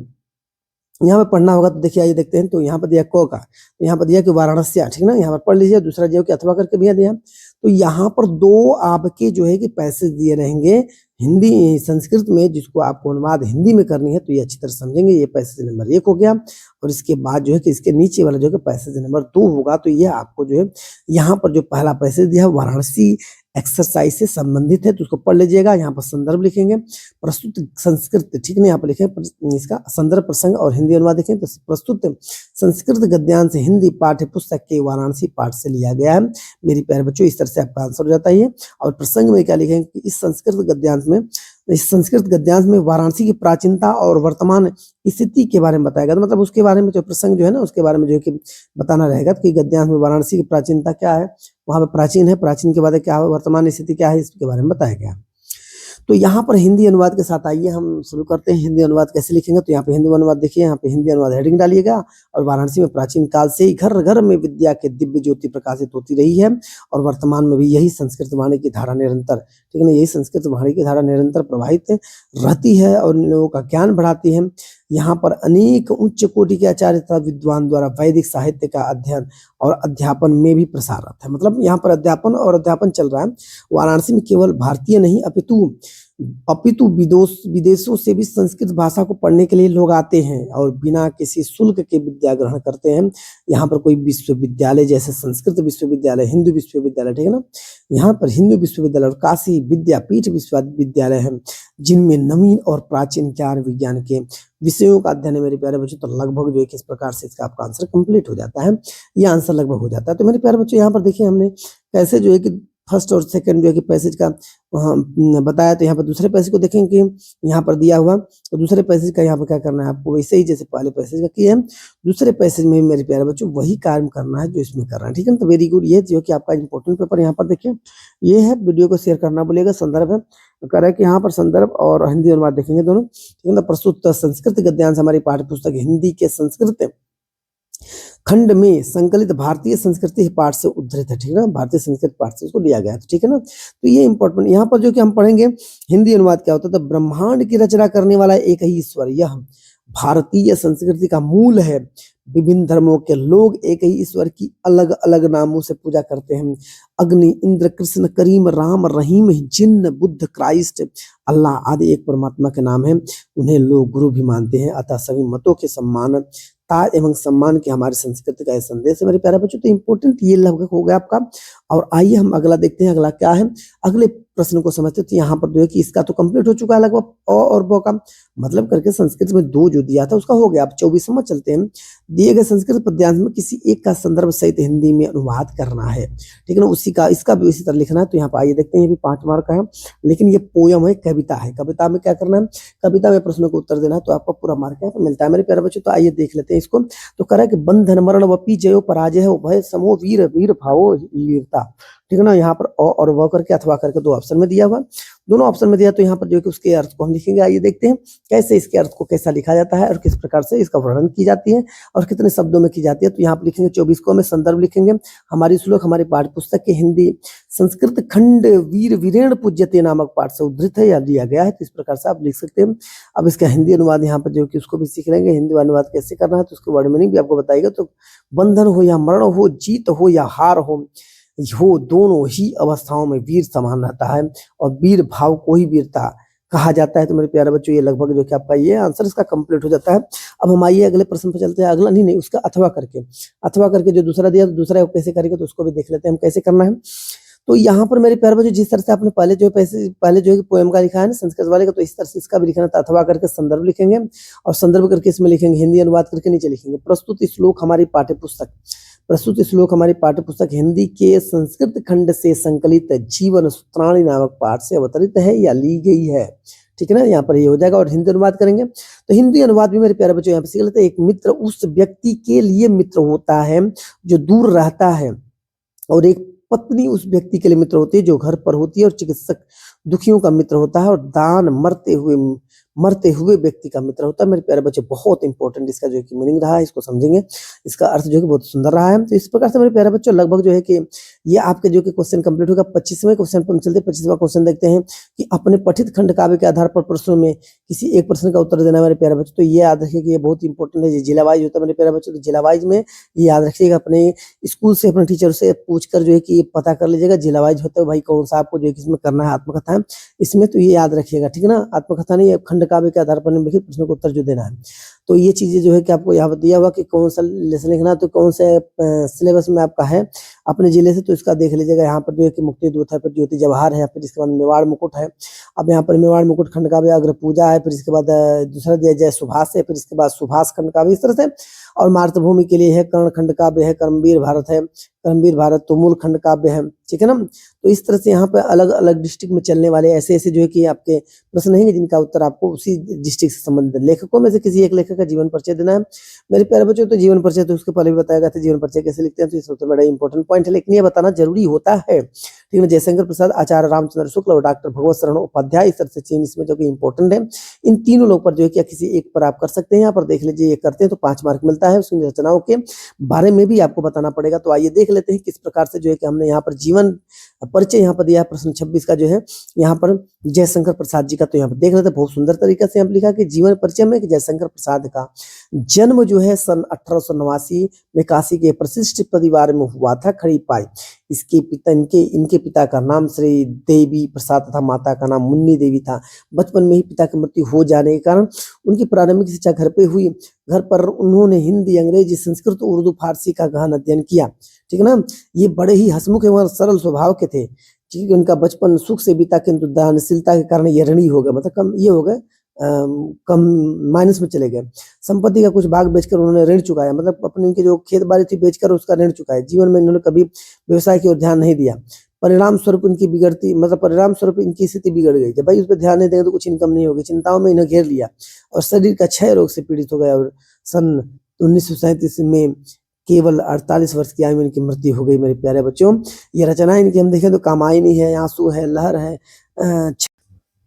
यहाँ पे पढ़ना होगा। तो देखिए आइए देखते हैं। तो यहाँ पर दिया को का, तो यहाँ पर दिया कि वाराणसी, ठीक है ना, यहाँ पर पढ़ लीजिए। दूसरा जो कि अथवा करके भी दिया। तो यहाँ पर 2 आपके जो है कि पैसेज दिए रहेंगे हिंदी संस्कृत में, जिसको आपको अनुवाद हिंदी में करनी है। तो ये अच्छी तरह समझेंगे। ये पैसेज नंबर 1 हो गया, और इसके बाद जो है कि इसके नीचे वाला जो है पैसेज नंबर 2 होगा। तो ये आपको जो है यहाँ पर जो पहला पैसेज दिया है वाराणसी एक्सरसाइज से संबंधित है, तो उसको पढ़ लीजिएगा। यहाँ पर संदर्भ लिखेंगे प्रस्तुत संस्कृत, ठीक है, यहाँ पर लिखें इसका संदर्भ प्रसंग और हिंदी अनुवाद लिखें। तो प्रस्तुत संस्कृत गद्यांश हिंदी पाठ्य पुस्तक के वाराणसी पाठ से लिया गया है। मेरी प्यारे बच्चों, इस तरह से आपका आंसर हो जाता है। और प्रसंग में क्या लिखेंगे कि इस संस्कृत गद्यांश में इस संस्कृत गद्यांश में वाराणसी की प्राचीनता और वर्तमान स्थिति के बारे में बताया गया। तो मतलब उसके बारे में जो प्रसंग जो है ना, उसके बारे में जो है कि बताना रहेगा कि गद्यांश में वाराणसी की प्राचीनता क्या है, वहाँ पे प्राचीन है, प्राचीन के बाद क्या है, वर्तमान स्थिति क्या है, इसके बारे में बताया गया। तो यहाँ पर हिंदी अनुवाद के साथ आइए हम शुरू करते हैं। हिंदी अनुवाद कैसे लिखेंगे, तो यहाँ पे हिंदी अनुवाद देखिए, यहाँ पे हिंदी अनुवाद हेडिंग डालिएगा। और वाराणसी में प्राचीन काल से ही घर घर में विद्या के दिव्य ज्योति प्रकाशित होती रही है और वर्तमान में भी यही संस्कृत वाणी की धारा निरंतर, ठीक है ना, यही संस्कृत वाणी की धारा निरंतर प्रवाहित रहती है और लोगों का ज्ञान बढ़ाती है। यहाँ पर अनेक उच्च कोटि के आचार्य तथा विद्वान द्वारा वैदिक साहित्य का अध्ययन और अध्यापन में भी प्रसारत है। मतलब यहाँ पर अध्यापन और अध्यापन चल रहा है। वाराणसी में केवल भारतीय नहीं अपितु विदेशों से भी संस्कृत भाषा को पढ़ने के लिए लोग आते हैं और बिना किसी शुल्क के विद्या ग्रहण करते हैं। यहाँ पर कोई विश्वविद्यालय जैसे संस्कृत विश्वविद्यालय, हिंदू विश्वविद्यालय, ठीक है ना, यहाँ पर हिंदू विश्वविद्यालय और काशी विद्यापीठ विश्वविद्यालय हैं जिनमें नवीन और प्राचीन ज्ञान विज्ञान के विषयों का अध्ययन है मेरे प्यारे बच्चों। तो लगभग जो है किस प्रकार से इसका आपका आंसर कंप्लीट हो जाता है, ये आंसर लगभग हो जाता है। तो मेरे प्यारे बच्चों यहाँ पर देखिए हमने कैसे जो है कि फर्स्ट और सेकंड जो है कि पैसेज का बताया। तो यहाँ पर दूसरे पैसेज को देखेंगे कि यहाँ पर दिया हुआ, तो दूसरे पैसेज का यहाँ पर क्या करना है आपको, वैसे ही जैसे पहले पैसेज का किया है, दूसरे पैसेज में मेरे प्यारे बच्चों वही कार्य करना है जो इसमें कर रहा है, ठीक है ना। तो वेरी गुड, ये जो कि आपका इंपॉर्टेंट पेपर यहाँ पर देखिए ये है। वीडियो को शेयर करना बोलेगा, संदर्भ है कह रहा है कि यहाँ पर संदर्भ और हिंदी अनुवाद देखेंगे दोनों, ठीक है ना। प्रस्तुत संस्कृत गद्यांश हमारी पाठ्य पुस्तक हिंदी के संस्कृत खंड में संकलित भारतीय संस्कृति पाठ से उद्धृत है, ठीक है ना, भारतीय संस्कृत पाठ से इसको लिया गया है, ठीक है ना। तो ये इंपॉर्टेंट यहाँ पर जो कि हम पढ़ेंगे हिंदी अनुवाद क्या होता है। तो ब्रह्मांड की रचना करने वाला एक ही ईश्वर, यह भारतीय संस्कृति का मूल है। विभिन्न धर्मों के लोग एक ही ईश्वर की अलग अलग नामों से पूजा करते हैं। अग्नि, इंद्र, कृष्ण, करीम, राम, रहीम, जिन्न, बुद्ध, क्राइस्ट, अल्लाह आदि एक परमात्मा के नाम है। उन्हें लोग गुरु भी मानते हैं। अतः सभी मतों के सम्मान ताज एवं सम्मान के हमारे संस्कृति का यह संदेश है मेरे प्यारे बच्चों। तो इंपॉर्टेंट ये लगभग हो गया आपका। और आइए हम अगला देखते हैं, अगला क्या है, अगले प्रश्न को समझते हैं। तो यहाँ पर जो है कि इसका तो कंप्लीट हो चुका है लगभग, और ब का मतलब करके संस्कृत में 2 जो दिया था उसका हो गया। अब 24वां चलते हैं। दिए गए संस्कृत पद्यांश में किसी एक का संदर्भ सहित हिंदी में अनुवाद करना है, ठीक है ना, उसी का इसका भी इसी तरह लिखना है। तो यहाँ पर आइए देखते हैं, ये भी 5 मार्क का है, लेकिन ये पोयम है, कविता है। कविता में क्या करना है, कविता में प्रश्नों को उत्तर देना है, तो आपको पूरा मार्क यहाँ पर मिलता है मेरे प्यारे बच्चों। तो आइए देख लेते हैं इसको। तो कह रहा है कि बंधन मरण वपी जयो पराजय है उभय समो वीर वीर भावो वीरता, ठीक है ना। यहाँ पर और व करके अथवा करके 2 ऑप्शन में दिया हुआ, दोनों ऑप्शन में दिया। तो यहाँ पर जो है कि उसके अर्थ को हम लिखेंगे। आइए देखते हैं कैसे इसके अर्थ को कैसा लिखा जाता है और किस प्रकार से इसका वर्णन की जाती है और कितने शब्दों में की जाती है। तो यहाँ पर लिखेंगे 24 को में संदर्भ लिखेंगे। हमारी श्लोक हमारी पाठ्य पुस्तक के हिंदी संस्कृत खंड वीर वीरेण पूज्यते नामक पाठ से उद्धृत है या लिया गया है। तो इस प्रकार से आप लिख सकते हैं। अब इसका हिंदी अनुवाद यहाँ पर जो कि उसको भी सीख लेंगे, हिंदी अनुवाद कैसे करना है, तो उसके वर्ड मीनिंग भी आपको बताएगा। तो बंधन हो या मरण हो, जीत हो या हार हो, दोनों ही अवस्थाओं में वीर समान रहता है और वीर भाव को ही वीरता कहा जाता है। तो मेरे प्यारे बच्चों ये लगभग जो कि आपका ये आंसर इसका कंप्लीट हो जाता है। अब हम आइए अगले प्रश्न पर चलते हैं। अगला नहीं उसका अथवा करके जो दूसरा दिया, तो दूसरा कैसे करेंगे तो उसको भी देख लेते हैं हम कैसे करना है। तो यहाँ पर मेरे प्यारे बच्चों जिस तरह से आपने पहले जो है पोएम का लिखा है ना संस्कृत वाले का, तो इस तरह से इसका भी लिखना था। अथवा करके संदर्भ लिखेंगे और संदर्भ करके इसमें लिखेंगे हिंदी अनुवाद करके नीचे लिखेंगे प्रस्तुत श्लोक हमारी पाठ्य पुस्तक हिंदी के संस्कृत खंड से संकलित जीवन सूत्राणी नामक पाठ से अवतरित है या ली गई है, ठीक है ना। यहाँ पर ये हो जाएगा। और हिंदी अनुवाद करेंगे तो हिंदी अनुवाद भी मेरे प्यारे बच्चों यहाँ पे सीख लेते हैं। एक मित्र उस व्यक्ति के लिए मित्र होता है जो दूर रहता है और एक पत्नी उस व्यक्ति के लिए मित्र होती है जो घर पर होती है और चिकित्सक दुखियों का मित्र होता है और दान मरते हुए व्यक्ति का मित्र होता है। मेरे प्यारे बच्चे बहुत इंपॉर्टेंट इसका जो है कि मीनिंग रहा है, इसको समझेंगे, इसका अर्थ जो है कि बहुत सुंदर रहा है। तो इस प्रकार से मेरे प्यारे बच्चों लगभग जो है कि ये आपके जो कि क्वेश्चन कंप्लीट होगा। 25वें क्वेश्चन पर हम चलते हैं। 25वां क्वेश्चन देखते हैं कि अपने पठित खंड काव्य के आधार पर प्रश्नों में किसी एक प्रश्न का उत्तर देना। मेरे प्यारे बच्चों तो ये याद रखिए कि ये बहुत इंपॉर्टेंट है। ये जिला वाइज होता है मेरे प्यारे बच्चों। तो जिला वाइज में ये याद रखिएगा, अपने स्कूल से अपने टीचर से पूछ कर जो है कि पता कर लीजिएगा जिला वाइज होता है भाई कौन सा आपको जो है कि इसमें करना है आत्मकथा है इसमें। तो ये याद रखिएगा, ठीक है ना। आत्मकथा नहीं, खंड काव्य के आधार पर निम्नलिखित प्रश्नों को उत्तर जो देना है। तो ये चीजें जो है कि आपको यहाँ पर दिया हुआ कि कौन सा लेसन लिखना है, तो कौन से सिलेबस में आपका है अपने जिले से, तो इसका देख लीजिएगा। यहाँ पर जो है कि मुक्ति दूत है, फिर ज्योति जवाहर है, फिर इसके बाद मेवाड़ मुकुट है। अब यहाँ पर मेवाड़ मुकुट खंड का भी अग्र पूजा है, फिर इसके बाद दूसरा दिया जय सुभाष है, फिर इसके बाद सुभाष खंड का भी इस तरह से। और मातृभूमि के लिए है कर्ण खंड काव्य है, कर्मवीर भारत है, कर्मवीर भारत तो मूल खंड काव्य है, ठीक है ना। तो इस तरह से यहाँ पे अलग अलग डिस्ट्रिक्ट में चलने वाले ऐसे ऐसे जो है कि आपके प्रश्न रहेंगे जिनका उत्तर आपको उसी डिस्ट्रिक्ट से संबंधित लेखकों में से किसी एक लेखक का जीवन परिचय देना है। मेरे प्यारे बच्चों, तो जीवन परिचय तो उसके पहले भी बताया गया था, जीवन परिचय कैसे लिखते हैं, तो ये सबसे बड़ा इंपॉर्टेंट पॉइंट है, लेकिन ये बताना जरूरी होता है, ठीक है। जयशंकर प्रसाद, आचार्य रामचंद्र शुक्ल और डॉक्टर भगवत शरण उपाध्याय, इस तरह से चीन इसमें जो कि इंपॉर्टेंट है। इन तीनों लोग पर जो है कि किसी एक पर आप कर सकते हैं। यहाँ पर देख लीजिए, ये करते हैं तो 5 मार्क मिलता है। उसकी रचनाओं के बारे में भी आपको बताना पड़ेगा। तो आइए देख लेते हैं किस प्रकार से जो है कि हमने यहाँ पर जीवन परिचय यहाँ पर दिया है। प्रश्न 26 का जो है यहाँ पर जयशंकर प्रसाद जी का, तो यहाँ पर देख लेते हैं बहुत सुंदर तरीके से यहाँ लिखा कि जीवन परिचय में कि जयशंकर प्रसाद का जन्म जो है सन 1889 में काशी के प्रशिष्ट परिवार में हुआ था, खड़ी पाई। इसके पिता इनके पिता का नाम श्री देवी प्रसाद तथा माता का नाम मुन्नी देवी था। बचपन में ही पिता की मृत्यु हो जाने के कारण उनकी प्रारंभिक शिक्षा घर पे हुई। घर पर उन्होंने हिंदी, अंग्रेजी, संस्कृत, उर्दू, फारसी का गहन अध्ययन किया, ठीक है ना। ये बड़े ही हंसमुख एवं सरल स्वभाव के थे, ठीक है। उनका बचपन सुख से बीता, किंतु दानशीलता के कारण ये ऋणी हो गए, मतलब कम ये हो गए, कम माइनस में चले गए। संपत्ति का कुछ भाग बेचकर उन्होंने ऋण चुकाया, मतलब अपनी इनकी जो खेत बाड़ी थी बेचकर उसका ऋण चुकाया। जीवन में इन्होंने कभी व्यवसाय की ओर ध्यान नहीं दिया। परिणाम स्वरूप इनकी स्थिति बिगड़ गई। जब भाई उस पर ध्यान नहीं देंगे तो कुछ इनकम नहीं होगी। चिंताओं में इन्हें घेर लिया और शरीर का क्षय रोग से पीड़ित हो गया और सन 1937 में केवल 48 वर्ष की आयु में इनकी मृत्यु हो गई। मेरे प्यारे बच्चों, ये रचनाएं इनकी हम देखें तो कामायनी है, आंसू है, लहर है,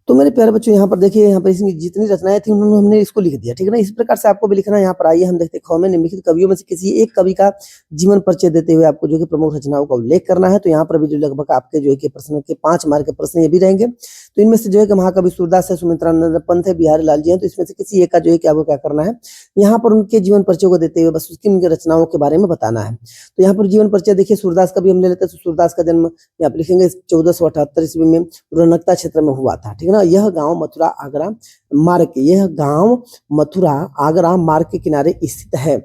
तो मेरे प्यारे बच्चों यहाँ पर देखिए, यहाँ पर इसकी जितनी रचनाएं थी उन्होंने हमने इसको लिख दिया, ठीक है ना। इस प्रकार से आपको भी लिखना है। यहाँ पर आइए हम देखते हैं, ख में निम्नलिखित कवियों में से किसी एक कवि का जीवन परिचय देते हुए आपको जो कि प्रमुख रचनाओं का उल्लेख करना है। तो यहाँ पर भी जो लगभग आपके जो है कि प्रश्न के 5 मार्क के प्रश्न ये भी रहेंगे। तो इनमें से जो है कि महाकवि सूरदास है, सुमित्रानंद पंत है, बिहारी लाल जी हैं। तो इसमें से किसी एक का जो है कि आपको क्या करना है, यहाँ पर उनके जीवन परिचय को देते हुए बस उसकी उनकी रचनाओं के बारे में बताना है। तो यहाँ पर जीवन परिचय देखिए, सूरदास का भी हम ले लेते हैं। तो सूरदास का जन्म आप लिखेंगे 1478 ईस्वी में रौनकता क्षेत्र में हुआ था, ठीक है ना। यह गाँव मथुरा आगरा मार्ग के किनारे स्थित है।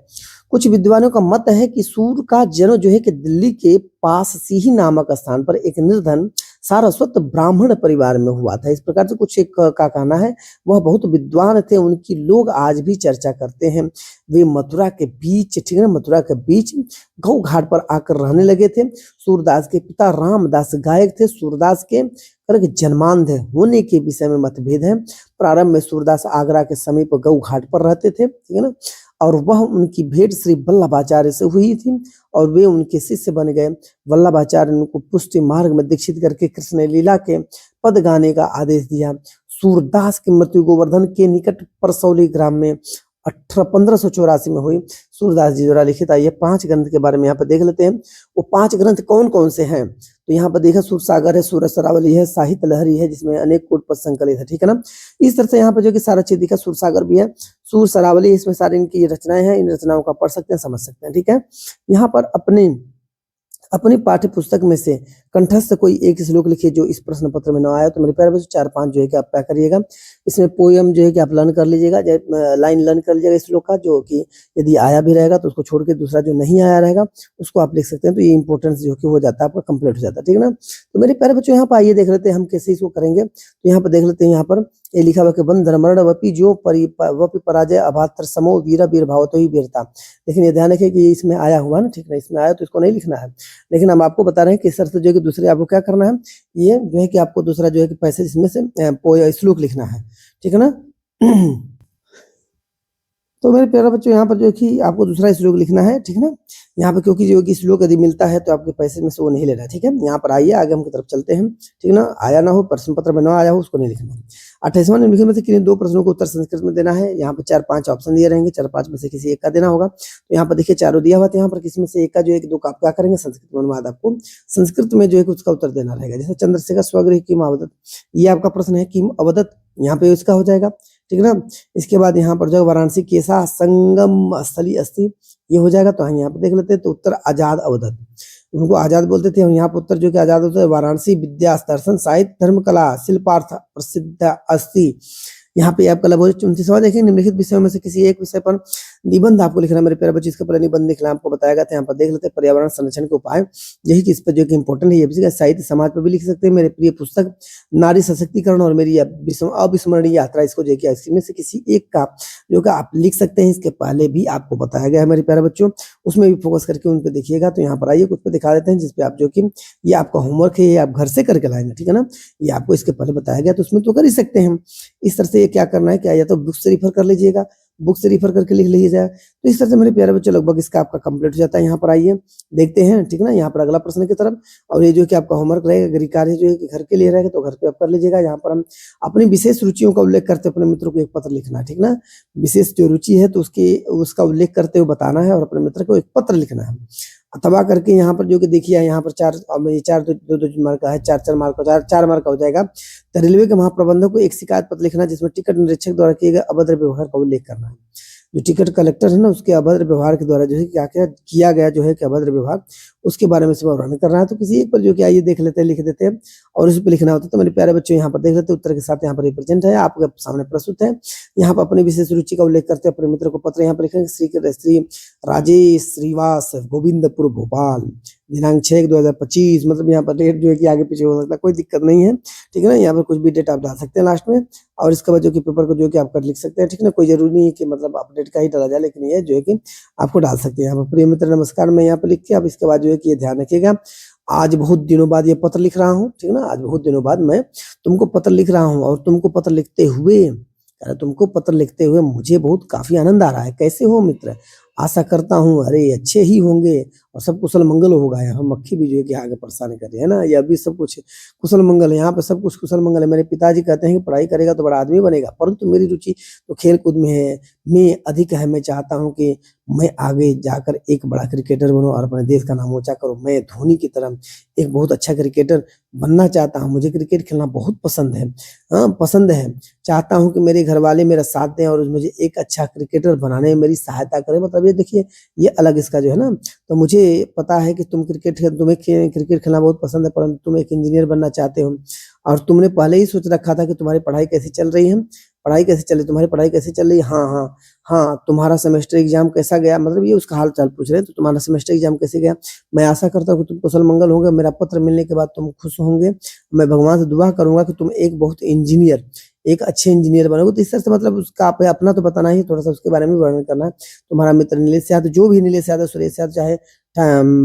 कुछ विद्वानों का मत है कि सूर का जन्म जो है कि दिल्ली के पास सीही नामक स्थान पर एक निर्धन सारस्वत ब्राह्मण परिवार में हुआ था। इस प्रकार से कुछ एक का कहना है। वह बहुत विद्वान थे, उनकी लोग आज भी चर्चा करते हैं। वे मथुरा के बीच, ठीक है ना, मथुरा के बीच गौ घाट पर आकर रहने लगे थे। सूरदास के पिता रामदास गायक थे। सूरदास के जन्मांध होने के विषय में मतभेद है। प्रारंभ में सूरदास आगरा के समीप गौ घाट पर रहते थे, ठीक है ना, और वह उनकी भेंट श्री वल्लभाचार्य से हुई थी और वे उनके शिष्य बन गए। वल्लभाचार्य ने उनको पुष्टि मार्ग में दीक्षित करके कृष्ण लीला के पद गाने का आदेश दिया। सूरदास की मृत्यु गोवर्धन के निकट परसौली ग्राम में 1584 में हुई। सूरदास जी द्वारा लिखित ये 5 ग्रंथ के बारे में यहाँ पर देख लेते हैं। वो 5 ग्रंथ कौन कौन से हैं, तो यहाँ पर देखा सूर सागर है, सूरज सरावली है, साहित्य लहरी है जिसमें अनेक कोट पद संकलित है, ठीक है ना। इस तरह से यहाँ पर जो कि सारा चीज दिखा, सूर सागर भी है, सूर सरावली, इसमें सारी इनकी रचनाएं हैं। इन रचनाओं का पढ़ सकते हैं, समझ सकते हैं, ठीक है। यहाँ पर अपनी पाठ्य पुस्तक में से कंठस्थ कोई एक श्लोक लिखिए जो इस प्रश्न पत्र में न आया। तो मेरे प्यारे बच्चों 4-5 जो है कि आप क्या करिएगा, इसमें पोयम जो है कि आप लर्न कर लीजिएगा, लाइन लर्न कर लीजिएगा इस श्लोक का, जो कि यदि आया भी रहेगा तो उसको छोड़ के दूसरा जो नहीं आया रहेगा उसको आप लिख सकते हैं। तो ये इंपॉर्टेंस जो कि हो जाता है आपका कंप्लीट हो जाता है, ठीक है ना। तो मेरे प्यारे बच्चों यहाँ पर आइए देख लेते हैं हम कैसे इसको करेंगे। तो यहाँ पर देख लेते हैं, यहाँ पर ये लिखा हुआ कि बंधन मरण वपि जो वपि पराजय अभात्र समो वीर वीर भावतो ही वीरता। लेकिन ये ध्यान रखिए कि ये इसमें आया हुआ ना, ठीक है, इसमें आया तो इसको नहीं लिखना है। लेकिन हम आपको बता रहे हैं कि इस तरह से जो है कि दूसरे आपको क्या करना है, ये जो है कि आपको दूसरा जो है कि पैसेज इसमें से श्लोक लिखना है, ठीक है ना। तो मेरे प्यारे बच्चों यहाँ पर जो है कि आपको दूसरा श्लोक लिखना है, ठीक है ना। यहाँ पर क्योंकि जो कि श्लोक यदि मिलता है तो आपके पैसे में से वो नहीं लेना है, ठीक है। यहाँ पर आइए आगे हम की तरफ चलते हैं, ठीक है ना। आया ना हो, प्रश्न पत्र में ना आया हो, उसको नहीं लिखना है। 28वां निम्नलिखित में से किन्हीं 2 प्रश्नों को उत्तर संस्कृत में देना है। यहाँ पर 4-5 ऑप्शन दिए रहेंगे, 4-5 में से किसी एक का देना होगा। तो यहाँ पर देखिए चारों दिया हुआ था, यहाँ पर किसी में से एक का जो है कि 2 का आप क्या करेंगे, संस्कृत में अनुवाद आपको संस्कृत में जो है उसका उत्तर देना रहेगा। जैसे चंद्रशेखर स्वगृह किम अवदत, ये आपका प्रश्न है, किम अवदत, यहाँ पे इसका हो जाएगा, ठीक है ना। इसके बाद यहाँ पर जो वाराणसी केसा संगम स्थली अस्थि, ये हो जाएगा। तो हम यहाँ पे देख लेते हैं, तो उत्तर आजाद अवदत, उनको आजाद बोलते थे। और यहाँ पर उत्तर जो कि आजाद होता है, वाराणसी विद्या दर्शन साहित्य धर्म कला शिल्पार्थ प्रसिद्ध अस्थि, यहाँ पे आपका लगभग 34 सवाल देखेंगे। निम्नलिखित विषयों में से किसी एक विषय पर निबंध आपको लिखना है मेरे प्यारे बच्चों। इसके ऊपर निबंध लिखना आपको बताया गया था। यहाँ पर देख लेते हैं पर्यावरण संरक्षण के उपाय, यही कि इस पर जो कि इंपॉर्टेंट है। ये भी साहित्य समाज पर भी लिख सकते हैं। मेरे प्रिय पुस्तक नारी सशक्तिकरण और मेरी अविस्मरणीय यात्रा, इसको जो कि इसमें से किसी एक का जो कि आप लिख सकते हैं। इसके पहले भी आपको बताया गया है मेरे प्यारे बच्चों, उसमें भी फोकस करके उन पे देखिएगा। तो यहाँ पर आइए कुछ पे दिखा देते हैं जिसपे आप जो कि ये आपका होमवर्क है, ये आप घर से करके लाएंगे, ठीक है ना। ये आपको इसके पहले बताया गया, तो उसमें तो कर ही सकते हैं। इस तरह से ये क्या करना है, क्या या तो बुक से रिफर कर लीजिएगा, बुक से रिफर करके लिख लीजिएगा। तो इस तरह से मेरे प्यारे बच्चों लगभग इसका आपका कंप्लीट हो जाता है। यहाँ पर आइए देखते हैं, ठीक है ना। यहाँ पर अगला प्रश्न की तरफ, और ये जो कि आपका होमवर्क रहेगा, गृह कार्य जो है कि घर के लिए रहेगा, तो घर पे आप कर लीजिएगा। यहाँ पर हम अपनी विशेष रुचियों का उल्लेख करते अपने मित्रों को एक पत्र लिखना है, ठीक ना। विशेष जो रुचि है तो उसका उल्लेख करते हुए बताना है और अपने मित्र को एक पत्र लिखना है। अथवा करके यहाँ पर जो कि देखिए यहाँ पर चार दो मार्क का है, चार मार्क का हो जाएगा। तो रेलवे के महाप्रबंधक को एक शिकायत पत्र लिखना जिसमें टिकट निरीक्षक द्वारा किए गए अभद्र व्यवहार का उल्लेख करना है। जो टिकट कलेक्टर है ना, उसके अभद्र व्यवहार के द्वारा जो है क्या क्या किया गया जो है कि अभद्र व्यवहार, उसके बारे में सब वर्णन करना है। तो किसी एक पर जो कि आइए देख लेते हैं, लिख देते हैं और उस पर लिखना होता है। तो मेरे प्यारे बच्चों यहाँ पर देख लेते हैं, उत्तर के साथ यहाँ पर रिप्रेजेंट है, आपके सामने प्रस्तुत है। यहाँ पर अपनी विशेष रुचि का उल्लेख करते हैं, अपने मित्र को पत्र यहाँ पर लिखेंगे। श्री राजेश श्रीवास, गोविंदपुर, भोपाल, दिनांक 6/1/2025। मतलब यहाँ पर डेट जो है कि आगे पीछे हो सकता है, कोई दिक्कत नहीं है, ठीक है ना। यहाँ पर कुछ भी डेट आप डाल सकते हैं लास्ट में, और इसके बाद जो कि पेपर को जो कि आप कर लिख सकते हैं, ठीक है ना। कोई जरूरी नहीं है कि मतलब अपडेट का ही डाला जाए, लेकिन ये जो है कि आपको डाल सकते हैं। यहाँ पर प्रिय मित्र नमस्कार मैं यहाँ पर लिख के, अब इसके बाद जो है कि ये ध्यान रखिएगा, आज बहुत दिनों बाद ये पत्र लिख रहा हूँ, ठीक है ना। आज बहुत दिनों बाद मैं तुमको पत्र लिख रहा हूँ, और तुमको पत्र लिखते हुए मुझे बहुत काफी आनंद आ रहा है। कैसे हो मित्र, आशा करता हूँ अरे अच्छे ही होंगे और सब कुशल मंगल होगा। यहाँ मक्खी भी जो है कि आगे परेशान कर रही है ना, यह भी सब कुछ कुशल मंगल है। यहाँ पे सब कुछ कुशल मंगल है। मेरे पिताजी कहते हैं कि पढ़ाई करेगा तो बड़ा आदमी बनेगा, परंतु मेरी रुचि तो खेल कूद में है, में अधिक है। मैं चाहता हूँ कि मैं आगे जाकर एक बड़ा क्रिकेटर बनूं और अपने देश का नाम ऊंचा करूं। मैं धोनी की तरह एक बहुत अच्छा क्रिकेटर बनना चाहता हूं। मुझे क्रिकेट खेलना बहुत पसंद है, पसंद है। चाहता हूं कि मेरे घर वाले मेरा साथ दें और मुझे एक अच्छा क्रिकेटर बनाने में मेरी सहायता करें। मतलब ये देखिए, ये अलग इसका जो है ना। तो मुझे पता है कि तुम्हें क्रिकेट खेलना बहुत पसंद है, परंतु तुम एक इंजीनियर बनना चाहते हो, और तुमने पहले ही सोच रखा था कि तुम्हारी पढ़ाई कैसी चल रही है, तुम्हारी पढ़ाई कैसी चल रही है। हाँ, तुम्हारा सेमेस्टर एग्जाम कैसा गया, मतलब ये उसका हाल चाल पूछ रहे हैं। तो तुम्हारा सेमेस्टर एग्जाम कैसे गया। मैं आशा करता हूँ कि तुम कुशल मंगल होंगे। मेरा पत्र मिलने के बाद तुम खुश होंगे। मैं भगवान से दुआ करूंगा कि तुम एक अच्छे इंजीनियर बनोगे। तो इस तरह से मतलब उसका अपना तो बताना ही, थोड़ा सा उसके बारे में वर्णन करना है। तुम्हारा मित्र नीलेश यादव, जो भी नीलेश यादव, सुरेश यादव, चाहे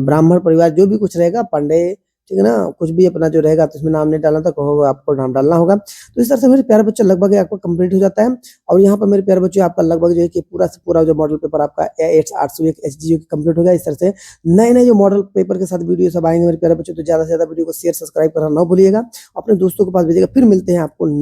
ब्राह्मण परिवार, जो भी कुछ रहेगा, पांडे, ठीक है ना, कुछ भी अपना जो रहेगा, तो इसमें नाम नहीं डालना, तो कहोगे आपको नाम डालना होगा। तो इस तरह से मेरे प्यारे बच्चों लगभग आपका कंप्लीट हो जाता है। और यहाँ पर मेरे प्यारे बच्चों आपका लगभग जो है कि पूरा से पूरा जो मॉडल पेपर आपका 801 HGO कंप्लीट हो गया। इस तरह से नए नए जो मॉडल पेपर के साथ वीडियो सब आएंगे मेरे प्यारे बच्चों, तो ज्यादा से ज्यादा वीडियो को शेयर सब्सक्राइब करना ना भूलिएगा, अपने दोस्तों के पास भेजिएगा। फिर मिलते हैं आपको